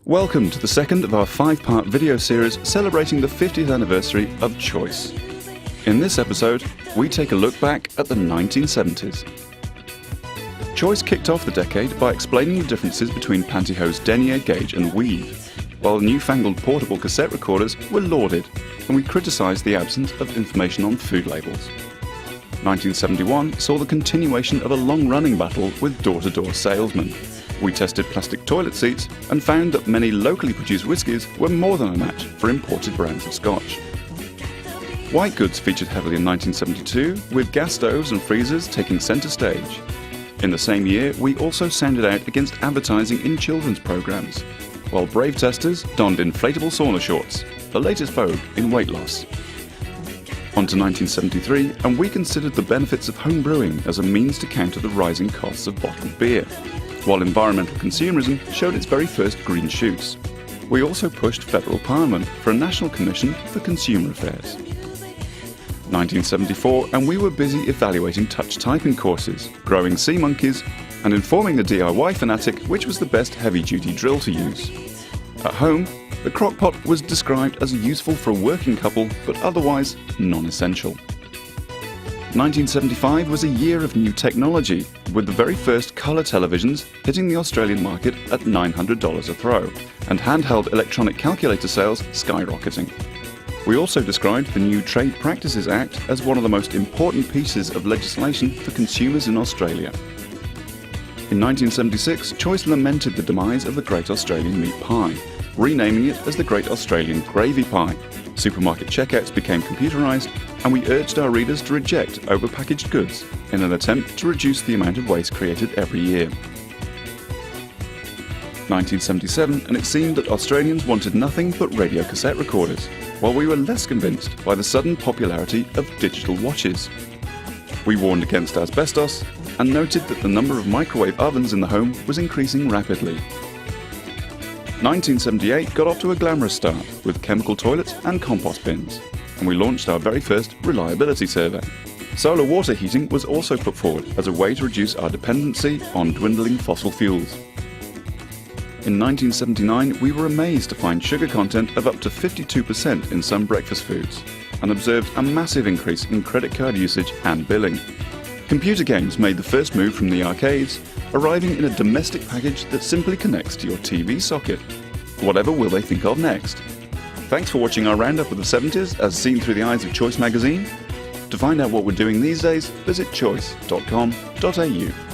Welcome to the second of our 5-part video series celebrating the 50th anniversary of Choice. In this episode, we take a look back at the 1970s. Choice kicked off the decade by explaining the differences between pantyhose denier gauge and weave, while newfangled portable cassette recorders were lauded, and we criticised the absence of information on food labels. 1971 saw the continuation of a long-running battle with door-to-door salesmen. We tested plastic toilet seats and found that many locally produced whiskies were more than a match for imported brands of scotch. White goods featured heavily in 1972, with gas stoves and freezers taking centre stage. In the same year, we also sounded out against advertising in children's programmes, while brave testers donned inflatable sauna shorts, the latest vogue in weight loss. On to 1973, and we considered the benefits of home brewing as a means to counter the rising costs of bottled beer, while environmental consumerism showed its very first green shoots. We also pushed federal parliament for a national commission for consumer affairs. 1974, and we were busy evaluating touch typing courses, growing sea monkeys, and informing the DIY fanatic which was the best heavy-duty drill to use. At home, the crockpot was described as useful for a working couple, but otherwise non-essential. 1975 was a year of new technology, with the very first colour televisions hitting the Australian market at $900 a throw, and handheld electronic calculator sales skyrocketing. We also described the new Trade Practices Act as one of the most important pieces of legislation for consumers in Australia. In 1976, Choice lamented the demise of the Great Australian Meat Pie, renaming it as the Great Australian Gravy Pie. Supermarket checkouts became computerised, and we urged our readers to reject overpackaged goods in an attempt to reduce the amount of waste created every year. 1977, and it seemed that Australians wanted nothing but radio cassette recorders, while we were less convinced by the sudden popularity of digital watches. We warned against asbestos and noted that the number of microwave ovens in the home was increasing rapidly. 1978 got off to a glamorous start with chemical toilets and compost bins, and we launched our very first reliability survey. Solar water heating was also put forward as a way to reduce our dependency on dwindling fossil fuels. In 1979, we were amazed to find sugar content of up to 52% in some breakfast foods, and observed a massive increase in credit card usage and billing. Computer games made the first move from the arcades, arriving in a domestic package that simply connects to your TV socket. Whatever will they think of next? Thanks for watching our roundup of the 70s as seen through the eyes of Choice magazine. To find out what we're doing these days, visit choice.com.au.